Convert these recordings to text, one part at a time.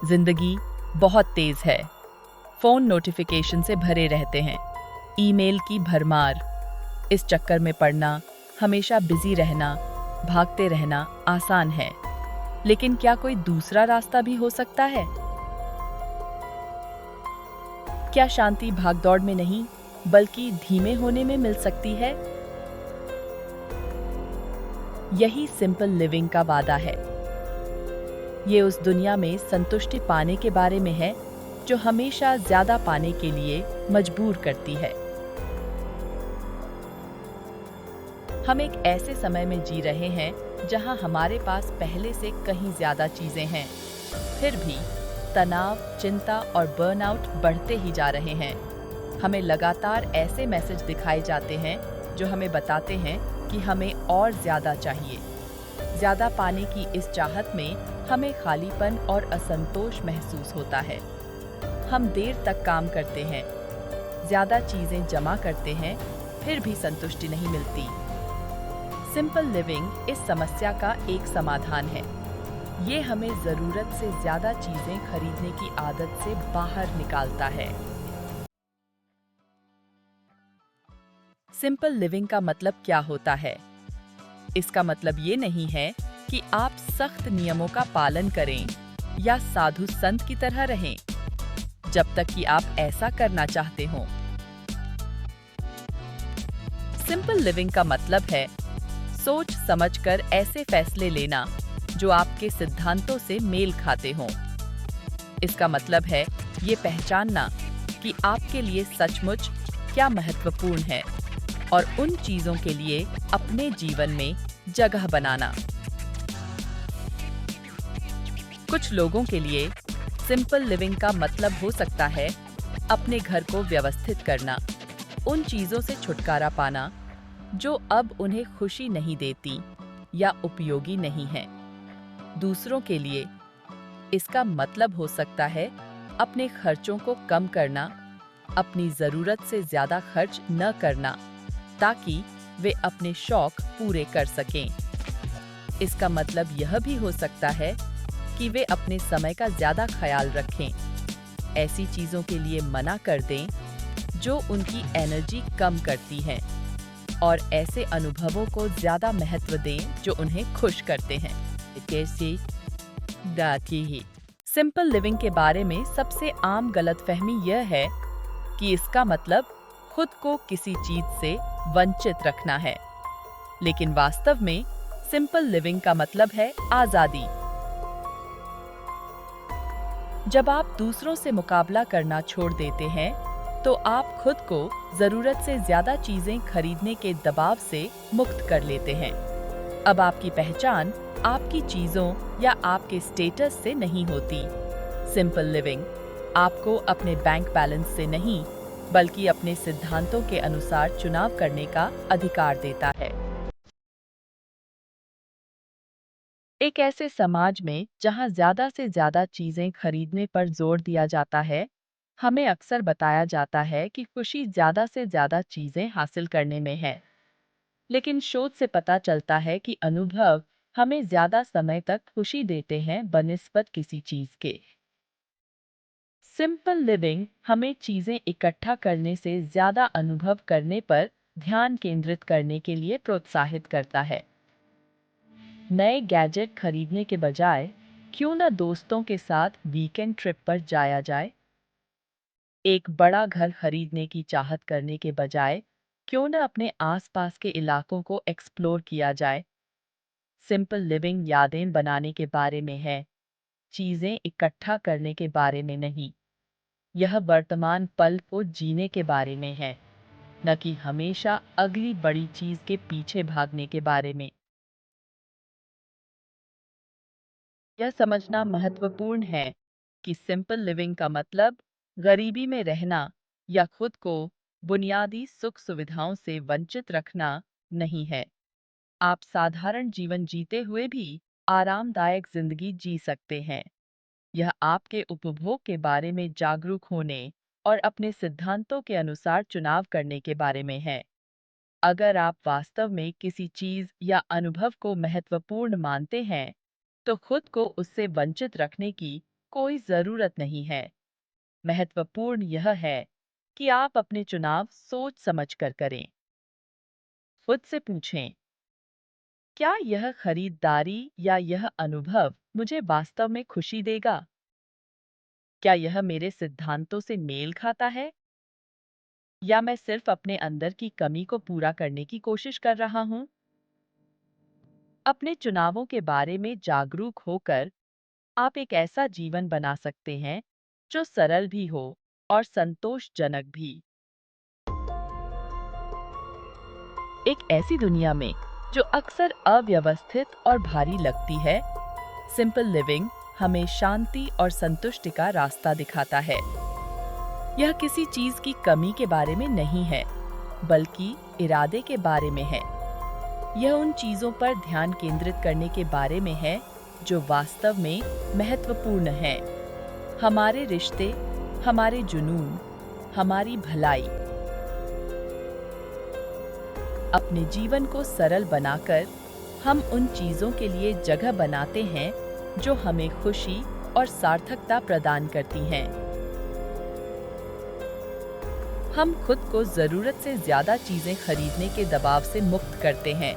जिंदगी बहुत तेज है। फोन नोटिफिकेशन से भरे रहते हैं, ईमेल की भरमार। इस चक्कर में पड़ना, हमेशा बिजी रहना, भागते रहना आसान है। लेकिन क्या कोई दूसरा रास्ता भी हो सकता है? क्या शांति भागदौड़ में नहीं, बल्कि धीमे होने में मिल सकती है? यही सिंपल लिविंग का वादा है। ये उस दुनिया में संतुष्टि पाने के बारे में है जो हमेशा ज्यादा पाने के लिए मजबूर करती है। हम एक ऐसे समय में जी रहे हैं जहां हमारे पास पहले से कहीं ज्यादा चीजें हैं, फिर भी तनाव, चिंता और बर्नआउट बढ़ते ही जा रहे हैं। हमें लगातार ऐसे मैसेज दिखाए जाते हैं जो हमें बताते हैं कि हमें और ज्यादा चाहिए। ज्यादा पाने की इस चाहत में हमें खालीपन और असंतोष महसूस होता है। हम देर तक काम करते हैं, ज्यादा चीजें जमा करते हैं, फिर भी संतुष्टि नहीं मिलती। सिंपल लिविंग इस समस्या का एक समाधान है। ये हमें जरूरत से ज्यादा चीजें खरीदने की आदत से बाहर निकालता है। सिंपल लिविंग का मतलब क्या होता है? इसका मतलब ये नहीं है कि आप सख्त नियमों का पालन करें या साधु संत की तरह रहें, जब तक कि आप ऐसा करना चाहते हो। सिंपल लिविंग का मतलब है सोच समझकर ऐसे फैसले लेना जो आपके सिद्धांतों से मेल खाते हों। इसका मतलब है ये पहचानना कि आपके लिए सचमुच क्या महत्वपूर्ण है और उन चीजों के लिए अपने जीवन में जगह बनाना। कुछ लोगों के लिए सिंपल लिविंग का मतलब हो सकता है अपने घर को व्यवस्थित करना, उन चीजों से छुटकारा पाना जो अब उन्हें खुशी नहीं देती या उपयोगी नहीं है। दूसरों के लिए इसका मतलब हो सकता है अपने खर्चों को कम करना, अपनी जरूरत से ज्यादा खर्च न करना, ताकि वे अपने शौक पूरे कर सकें। इसका मतलब यह भी हो सकता है कि वे अपने समय का ज्यादा ख्याल रखें, ऐसी चीजों के लिए मना कर दें जो उनकी एनर्जी कम करती हैं, और ऐसे अनुभवों को ज्यादा महत्व दें जो उन्हें खुश करते हैं। कैसे दाती ही सिंपल लिविंग के बारे में सबसे आम गलतफहमी यह है कि इसका मतलब खुद को किसी चीज से वंचित रखना है। लेकिन वास्तव में सिंपल लिविंग का मतलब है आजादी। जब आप दूसरों से मुकाबला करना छोड़ देते हैं, तो आप खुद को जरूरत से ज्यादा चीजें खरीदने के दबाव से मुक्त कर लेते हैं। अब आपकी पहचान आपकी चीजों या आपके स्टेटस से नहीं होती। सिंपल लिविंग आपको अपने बैंक बैलेंस से नहीं, बल्कि अपने सिद्धांतों के अनुसार चुनाव करने का अधिकार देता है। एक ऐसे समाज में जहां ज्यादा से ज्यादा चीजें खरीदने पर जोर दिया जाता है, हमें अक्सर बताया जाता है कि खुशी ज्यादा से ज्यादा चीजें हासिल करने में है। लेकिन शोध से पता चलता है कि अनुभव हमें ज्यादा समय तक खुशी देते हैं बनिस्बत किसी चीज के। सिंपल लिविंग हमें चीजें इकट्ठा करने से ज्यादा अनुभव करने पर ध्यान केंद्रित करने के लिए प्रोत्साहित करता है। नए गैजेट खरीदने के बजाय क्यों न दोस्तों के साथ वीकेंड ट्रिप पर जाया जाए? एक बड़ा घर खरीदने की चाहत करने के बजाय क्यों न अपने आसपास के इलाकों को एक्सप्लोर किया जाए? सिंपल लिविंग यादें बनाने के बारे में है, चीजें इकट्ठा करने के बारे में नहीं। यह वर्तमान पल को जीने के बारे में है, न कि हमेशा अगली बड़ी चीज के पीछे भागने के बारे में। यह समझना महत्वपूर्ण है कि सिंपल लिविंग का मतलब गरीबी में रहना या खुद को बुनियादी सुख सुविधाओं से वंचित रखना नहीं है। आप साधारण जीवन जीते हुए भी आरामदायक जिंदगी जी सकते हैं। यह आपके उपभोग के बारे में जागरूक होने और अपने सिद्धांतों के अनुसार चुनाव करने के बारे में है। अगर आप वास्तव में किसी चीज या अनुभव को महत्वपूर्ण मानते हैं, तो खुद को उससे वंचित रखने की कोई जरूरत नहीं है। महत्वपूर्ण यह है कि आप अपने चुनाव सोच समझकर करें। खुद से पूछें, क्या यह खरीदारी या यह अनुभव मुझे वास्तव में खुशी देगा? क्या यह मेरे सिद्धांतों से मेल खाता है? या मैं सिर्फ अपने अंदर की कमी को पूरा करने की कोशिश कर रहा हूँ? अपने चुनावों के बारे में जागरूक होकर आप एक ऐसा जीवन बना सकते हैं जो सरल भी हो और संतोषजनक भी। एक ऐसी दुनिया में जो अक्सर अव्यवस्थित और भारी लगती है, सिंपल लिविंग हमें शांति और संतुष्टि का रास्ता दिखाता है। यह किसी चीज की कमी के बारे में नहीं है, बल्कि इरादे के बारे में है। यह उन चीजों पर ध्यान केंद्रित करने के बारे में है जो वास्तव में महत्वपूर्ण हैं। हमारे रिश्ते, हमारे जुनून, हमारी भलाई। अपने जीवन को सरल बनाकर हम उन चीजों के लिए जगह बनाते हैं जो हमें खुशी और सार्थकता प्रदान करती हैं। हम खुद को जरूरत से ज्यादा चीजें खरीदने के दबाव से मुक्त करते हैं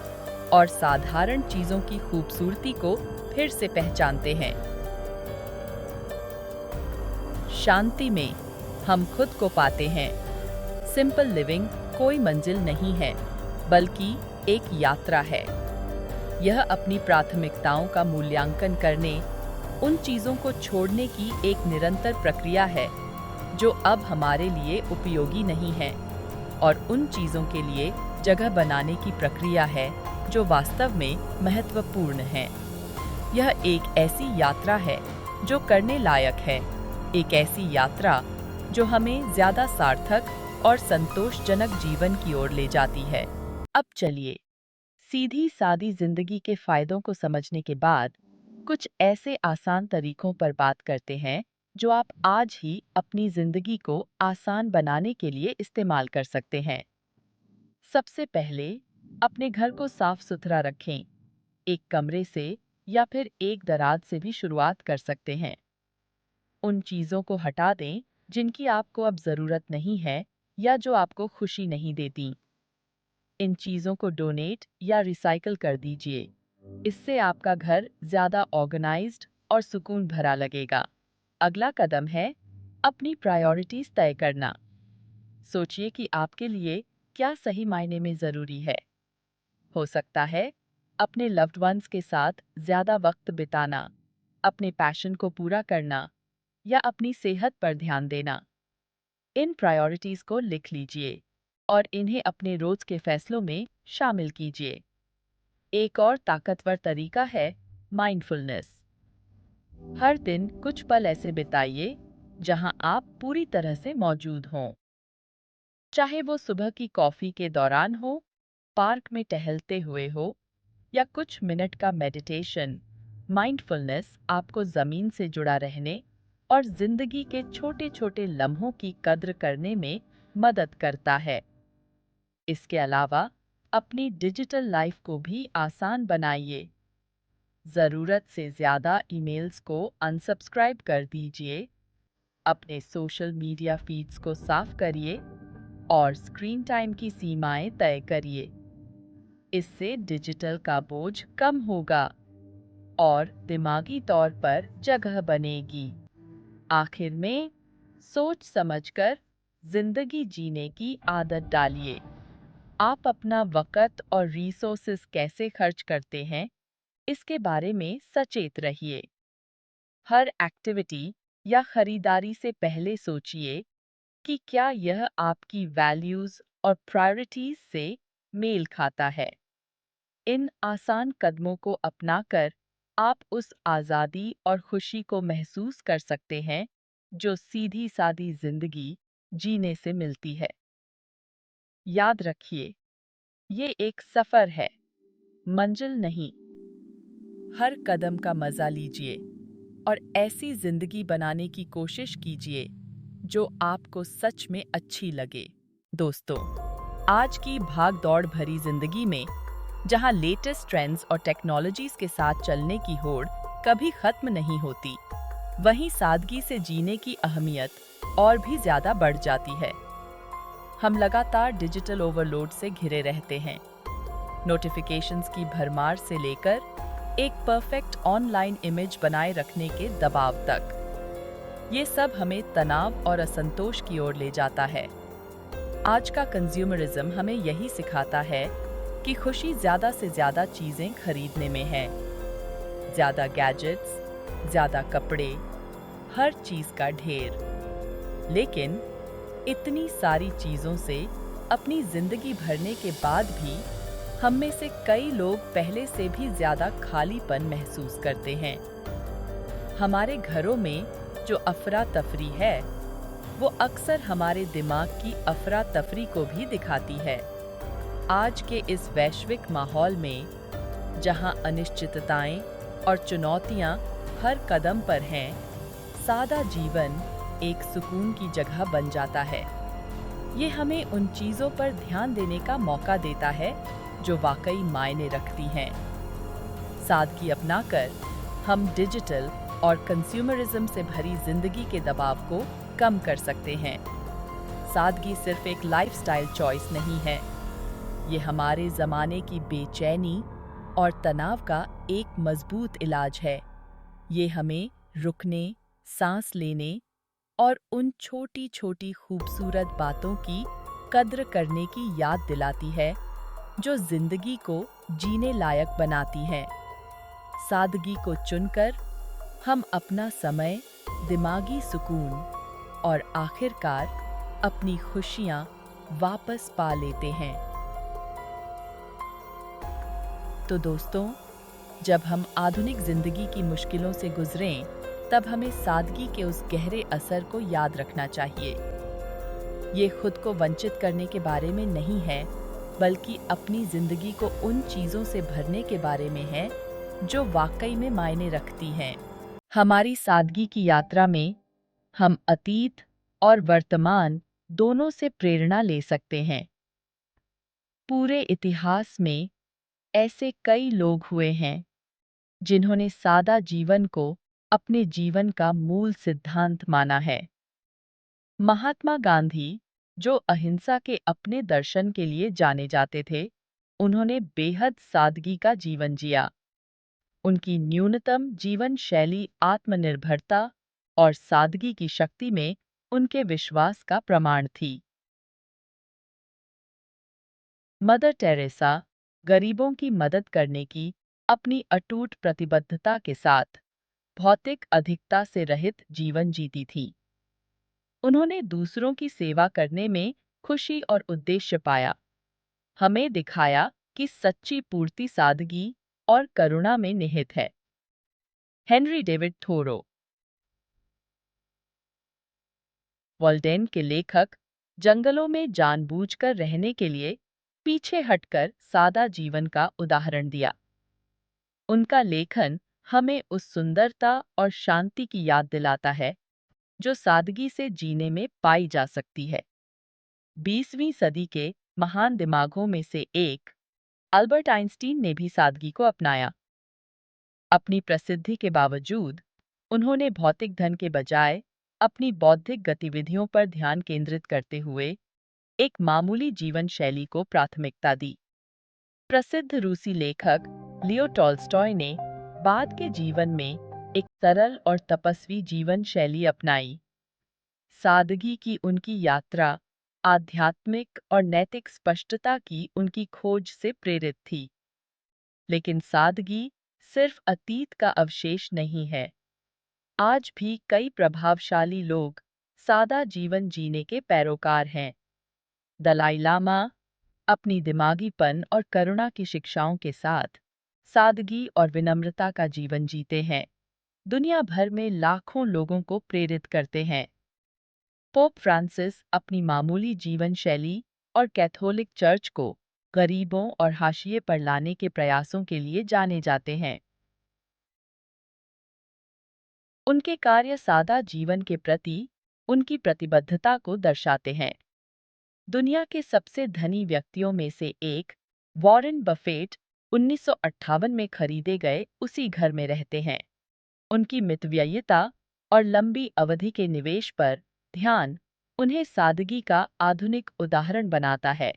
और साधारण चीजों की खूबसूरती को फिर से पहचानते हैं। शांति में हम खुद को पाते हैं। सिंपल लिविंग कोई मंजिल नहीं है, बल्कि एक यात्रा है। यह अपनी प्राथमिकताओं का मूल्यांकन करने, उन चीजों को छोड़ने की एक निरंतर प्रक्रिया है जो अब हमारे लिए उपयोगी नहीं है, और उन चीजों के लिए जगह बनाने की प्रक्रिया है जो वास्तव में महत्वपूर्ण है। यह एक ऐसी यात्रा है जो करने लायक है, एक ऐसी यात्रा जो हमें ज्यादा सार्थक और संतोषजनक जीवन की ओर ले जाती है। अब चलिए सीधी सादी जिंदगी के फायदों को समझने के बाद कुछ ऐसे आसान तरीकों पर बात करते हैं जो आप आज ही अपनी जिंदगी को आसान बनाने के लिए इस्तेमाल कर सकते हैं। सबसे पहले अपने घर को साफ सुथरा रखें। एक कमरे से या फिर एक दराज से भी शुरुआत कर सकते हैं। उन चीजों को हटा दें जिनकी आपको अब जरूरत नहीं है या जो आपको खुशी नहीं देती। इन चीजों को डोनेट या रिसाइकल कर दीजिए। इससे आपका घर ज्यादा ऑर्गेनाइज्ड और सुकून भरा लगेगा। अगला कदम है अपनी प्रायोरिटीज तय करना। सोचिए कि आपके लिए क्या सही मायने में जरूरी है। हो सकता है अपने लव्ड वंस के साथ ज्यादा वक्त बिताना, अपने पैशन को पूरा करना या अपनी सेहत पर ध्यान देना। इन प्रायोरिटीज को लिख लीजिए और इन्हें अपने रोज के फैसलों में शामिल कीजिए। एक और ताकतवर तरीका है माइंडफुलनेस। हर दिन कुछ पल ऐसे बिताइए जहां आप पूरी तरह से मौजूद हों। चाहे वो सुबह की कॉफी के दौरान हो, पार्क में टहलते हुए हो या कुछ मिनट का मेडिटेशन। माइंडफुलनेस आपको जमीन से जुड़ा रहने और जिंदगी के छोटे छोटे लम्हों की कद्र करने में मदद करता है। इसके अलावा अपनी डिजिटल लाइफ को भी आसान बनाइए। जरूरत से ज्यादा ईमेल्स को अनसब्सक्राइब कर दीजिए, अपने सोशल मीडिया फीड्स को साफ करिए और स्क्रीन टाइम की सीमाएं तय करिए। इससे डिजिटल का बोझ कम होगा और दिमागी तौर पर जगह बनेगी। आखिर में सोच समझकर जिंदगी जीने की आदत डालिए। आप अपना वक़्त और रिसोर्सेज कैसे खर्च करते हैं, इसके बारे में सचेत रहिए। हर एक्टिविटी या खरीदारी से पहले सोचिए कि क्या यह आपकी वैल्यूज और प्रायोरिटीज से मेल खाता है। इन आसान कदमों को अपनाकर आप उस आज़ादी और खुशी को महसूस कर सकते हैं जो सीधी सादी जिंदगी जीने से मिलती है। याद रखिए, ये एक सफर है, मंजिल नहीं। हर कदम का मजा लीजिए और ऐसी जिंदगी बनाने की कोशिश कीजिए जो आपको सच में अच्छी लगे। दोस्तों, आज की भाग-दौड़ भरी जिंदगी में जहां लेटेस्ट ट्रेंड्स और टेक्नोलॉजीज के साथ चलने की होड़ कभी खत्म नहीं होती, वहीं सादगी से जीने की अहमियत और भी ज्यादा बढ़ जाती है। हम लगातार डिजिटल ओवरलोड से घिरे रहते हैं, नोटिफिकेशंस की भरमार से लेकर एक परफेक्ट ऑनलाइन इमेज बनाए रखने के दबाव तक। ये सब हमें तनाव और असंतोष की ओर ले जाता है। आज का कंज्यूमरिज्म हमें यही सिखाता है कि खुशी ज्यादा से ज्यादा चीजें खरीदने में है। ज्यादा गैजेट्स, ज्यादा कपड़े, हर चीज का ढेर। लेकिन इतनी सारी चीजों से अपनी जिंदगी भरने के बाद भी हम में से कई लोग पहले से भी ज्यादा खालीपन महसूस करते हैं। हमारे घरों में जो अफरा तफरी है, वो अक्सर हमारे दिमाग की अफरा तफरी को भी दिखाती है। आज के इस वैश्विक माहौल में, जहां अनिश्चितताएं और चुनौतियां हर कदम पर हैं, सादा जीवन एक सुकून की जगह बन जाता है। ये हमें उन चीजों पर ध्यान देने का मौका देता है जो वाकई मायने रखती हैं। सादगी अपनाकर हम डिजिटल और कंज्यूमरिज्म से भरी जिंदगी के दबाव को कम कर सकते हैं। सादगी सिर्फ एक लाइफस्टाइल चॉइस नहीं है, ये हमारे ज़माने की बेचैनी और तनाव का एक मजबूत इलाज है। ये हमें रुकने, सांस लेने और उन छोटी-छोटी खूबसूरत बातों की कद्र करने की याद दिलाती है, जो जिंदगी को जीने लायक बनाती हैं। सादगी को चुनकर हम अपना समय, दिमागी सुकून और आखिरकार अपनी खुशियां वापस पा लेते हैं। तो दोस्तों, जब हम आधुनिक जिंदगी की मुश्किलों से गुजरें, तब हमें सादगी के उस गहरे असर को याद रखना चाहिए। ये खुद को वंचित करने के बारे में नहीं है, बल्कि अपनी जिंदगी को उन चीजों से भरने के बारे में है जो वाकई में मायने रखती हैं। हमारी सादगी की यात्रा में हम अतीत और वर्तमान दोनों से प्रेरणा ले सकते हैं। पूरे इतिहास में ऐसे कई लोग हुए हैं जिन्होंने सादा जीवन को अपने जीवन का मूल सिद्धांत माना है। महात्मा गांधी, जो अहिंसा के अपने दर्शन के लिए जाने जाते थे, उन्होंने बेहद सादगी का जीवन जिया। उनकी न्यूनतम जीवन शैली आत्मनिर्भरता और सादगी की शक्ति में उनके विश्वास का प्रमाण थी। मदर टेरेसा गरीबों की मदद करने की अपनी अटूट प्रतिबद्धता के साथ भौतिक अधिकता से रहित जीवन जीती थी। उन्होंने दूसरों की सेवा करने में खुशी और उद्देश्य पाया, हमें दिखाया कि सच्ची पूर्ति सादगी और करुणा में निहित है। हेनरी डेविड थोरो, वॉल्डेन के लेखक, जंगलों में जानबूझकर रहने के लिए पीछे हटकर सादा जीवन का उदाहरण दिया। उनका लेखन हमें उस सुंदरता और शांति की याद दिलाता है जो सादगी से जीने में पाई जा सकती है। 20वीं सदी के महान दिमागों में से एक, अल्बर्ट आइंस्टीन ने भी सादगी को अपनाया। अपनी प्रसिद्धि के बावजूद उन्होंने भौतिक धन के बजाय अपनी बौद्धिक गतिविधियों पर ध्यान केंद्रित करते हुए एक मामूली जीवन शैली को प्राथमिकता दी। प्रसिद्ध रूसी लेखक लियो टॉल्स्टॉय ने बाद के जीवन में एक सरल और तपस्वी जीवन शैली अपनाई। सादगी की उनकी यात्रा आध्यात्मिक और नैतिक स्पष्टता की उनकी खोज से प्रेरित थी। लेकिन सादगी सिर्फ अतीत का अवशेष नहीं है। आज भी कई प्रभावशाली लोग सादा जीवन जीने के पैरोकार हैं। दलाई लामा अपनी दिमागीपन और करुणा की शिक्षाओं के साथ सादगी और विनम्रता का जीवन जीते हैं। दुनिया भर में लाखों लोगों को प्रेरित करते हैं। पोप फ्रांसिस अपनी मामूली जीवन शैली और कैथोलिक चर्च को गरीबों और हाशिए पर लाने के प्रयासों के लिए जाने जाते हैं। उनके कार्य सादा जीवन के प्रति उनकी प्रतिबद्धता को दर्शाते हैं। दुनिया के सबसे धनी व्यक्तियों में से एक, वॉरेन बफेट, 1958 में खरीदे गए उसी घर में रहते हैं। उनकी मितव्ययिता और लंबी अवधि के निवेश पर ध्यान उन्हें सादगी का आधुनिक उदाहरण बनाता है।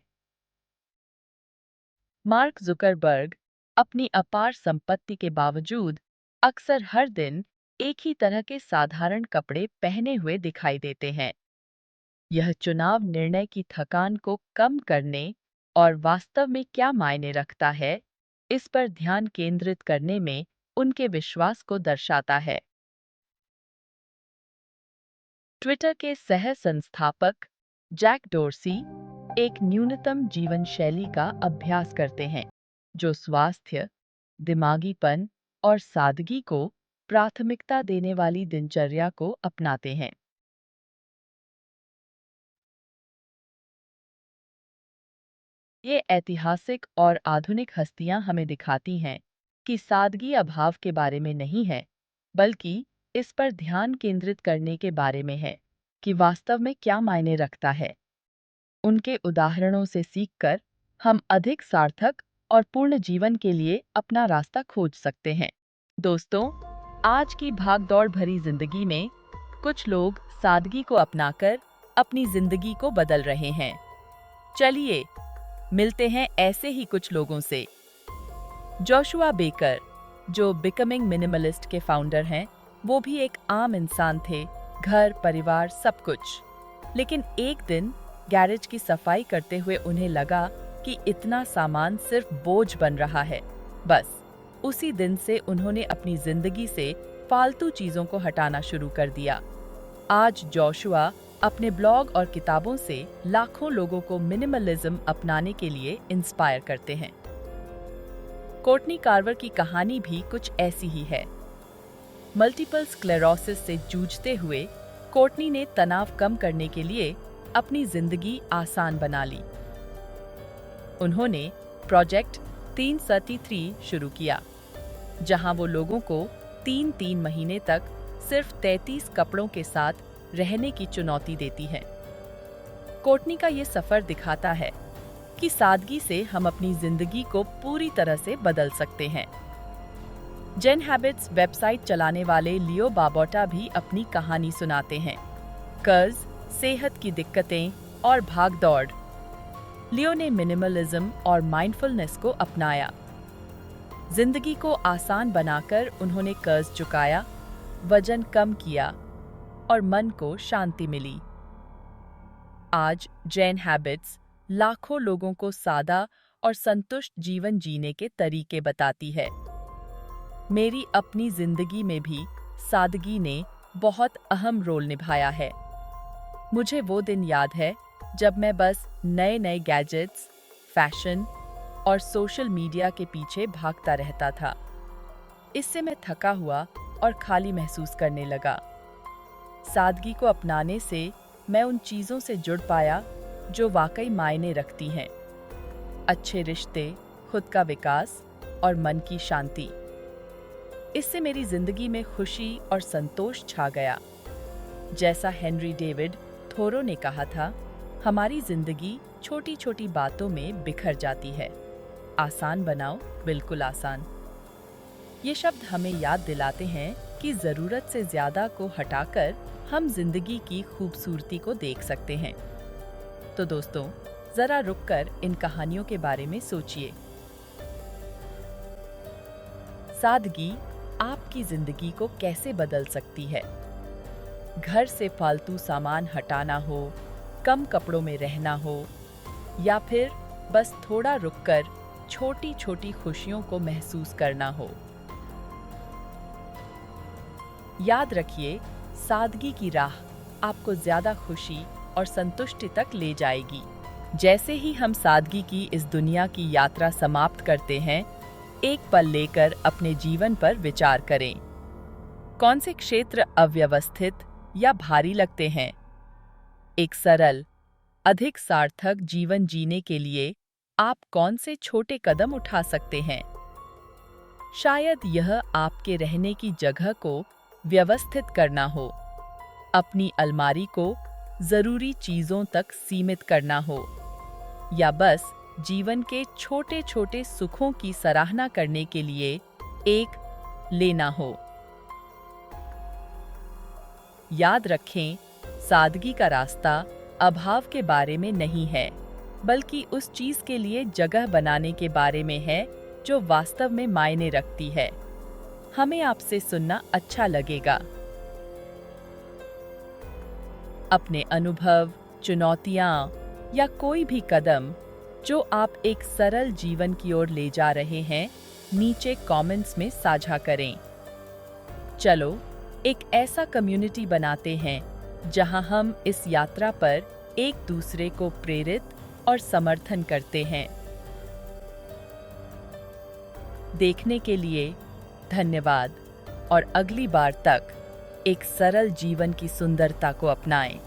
मार्क जुकरबर्ग अपनी अपार संपत्ति के बावजूद अक्सर हर दिन एक ही तरह के साधारण कपड़े पहने हुए दिखाई देते हैं। यह चुनाव निर्णय की थकान को कम करने और वास्तव में क्या मायने रखता है, इस पर ध्यान केंद्रित करने में उनके विश्वास को दर्शाता है। ट्विटर के सह संस्थापक जैक डोर्सी एक न्यूनतम जीवन शैली का अभ्यास करते हैं, जो स्वास्थ्य, दिमागीपन और सादगी को प्राथमिकता देने वाली दिनचर्या को अपनाते हैं। ये ऐतिहासिक और आधुनिक हस्तियां हमें दिखाती हैं कि सादगी अभाव के बारे में नहीं है, बल्कि इस पर ध्यान केंद्रित करने के बारे में है कि वास्तव में क्या मायने रखता है। उनके उदाहरणों से सीखकर हम अधिक सार्थक और पूर्ण जीवन के लिए अपना रास्ता खोज सकते हैं। दोस्तों, आज की भागदौड़ भरी जिंदगी में कुछ लोग सादगी को अपनाकर अपनी जिंदगी को बदल रहे हैं। चलिए मिलते हैं ऐसे ही कुछ लोगों से। जोशुआ बेकर, जो बिकमिंग मिनिमलिस्ट के फाउंडर हैं, वो भी एक आम इंसान थे, घर, परिवार, सब कुछ। लेकिन एक दिन गैरेज की सफाई करते हुए उन्हें लगा कि इतना सामान सिर्फ बोझ बन रहा है। बस उसी दिन से उन्होंने अपनी जिंदगी से फालतू चीजों को हटाना शुरू कर दिया। आज जोशुआ अपने ब्लॉग और किताबों से लाखों लोगों को मिनिमलिज्म अपनाने के लिए इंस्पायर करते हैं। कोर्टनी कार्वर की कहानी भी कुछ ऐसी ही है। मल्टीपल स्क्लेरोसिस से जूझते हुए कोर्टनी ने तनाव कम करने के लिए अपनी जिंदगी आसान बना ली। उन्होंने प्रोजेक्ट 333 शुरू किया, जहां वो लोगों को 3 महीने तक सिर्फ 33 कपड़ों के साथ रहने की चुनौती देती है। कोर्टनी का ये सफर दिखाता है कि सादगी से हम अपनी जिंदगी को पूरी तरह से बदल सकते हैं। जेन हैबिट्स वेबसाइट चलाने वाले लियो बाबोटा भी अपनी कहानी सुनाते हैं। कर्ज, सेहत की दिक्कतें और भागदौड़। लियो ने मिनिमलिज्म और माइंडफुलनेस को अपनाया। जिंदगी को आसान बनाकर उन्होंने कर्ज चुकाया, वजन कम किया और मन को शांति मिली। आज जेन हैबिट्स लाखों लोगों को सादा और संतुष्ट जीवन जीने के तरीके बताती है। मेरी अपनी जिंदगी में भी सादगी ने बहुत अहम रोल निभाया है। मुझे वो दिन याद है जब मैं बस नए गैजेट्स, फैशन और सोशल मीडिया के पीछे भागता रहता था। इससे मैं थका हुआ और खाली महसूस करने लगा। सादगी को अपनाने से मैं उन चीज़ों से जुड़ पाया जो वाकई मायने रखती हैं। अच्छे रिश्ते, खुद का विकास और मन की शांति। इससे मेरी जिंदगी में खुशी और संतोष छा गया। जैसा हेनरी डेविड थोरो ने कहा था, हमारी जिंदगी छोटी छोटी बातों में बिखर जाती है। आसान बनाओ, बिल्कुल आसान। ये शब्द हमें याद दिलाते हैं कि जरूरत से ज्यादा को हटाकर हम जिंदगी की खूबसूरती को देख सकते हैं। तो दोस्तों, जरा रुककर इन कहानियों के बारे में सोचिए। सादगी आपकी जिंदगी को कैसे बदल सकती है? घर से फालतू सामान हटाना हो, कम कपड़ों में रहना हो, या फिर बस थोड़ा रुककर छोटी छोटी खुशियों को महसूस करना हो। याद रखिए, सादगी की राह आपको ज्यादा खुशी और संतुष्टि तक ले जाएगी। जैसे ही हम सादगी की इस दुनिया की यात्रा समाप्त करते हैं, एक पल लेकर अपने जीवन पर विचार करें। कौन से क्षेत्र अव्यवस्थित या भारी लगते हैं? एक सरल, अधिक सार्थक जीवन जीने के लिए आप कौन से छोटे कदम उठा सकते हैं? शायद यह आपके रहने की जगह को व्यवस्थित करना हो, अपनी अलमारी को जरूरी चीजों तक सीमित करना हो, या बस जीवन के छोटे छोटे सुखों की सराहना करने के लिए एक लेना हो। याद रखें, सादगी का रास्ता अभाव के बारे में नहीं है, बल्कि उस चीज के लिए जगह बनाने के बारे में है जो वास्तव में मायने रखती है। हमें आपसे सुनना अच्छा लगेगा। अपने अनुभव, चुनौतियाँ या कोई भी कदम जो आप एक सरल जीवन की ओर ले जा रहे हैं, नीचे कमेंट्स में साझा करें। चलो एक ऐसा कम्युनिटी बनाते हैं जहां हम इस यात्रा पर एक दूसरे को प्रेरित और समर्थन करते हैं। देखने के लिए धन्यवाद और अगली बार तक एक सरल जीवन की सुंदरता को अपनाएं।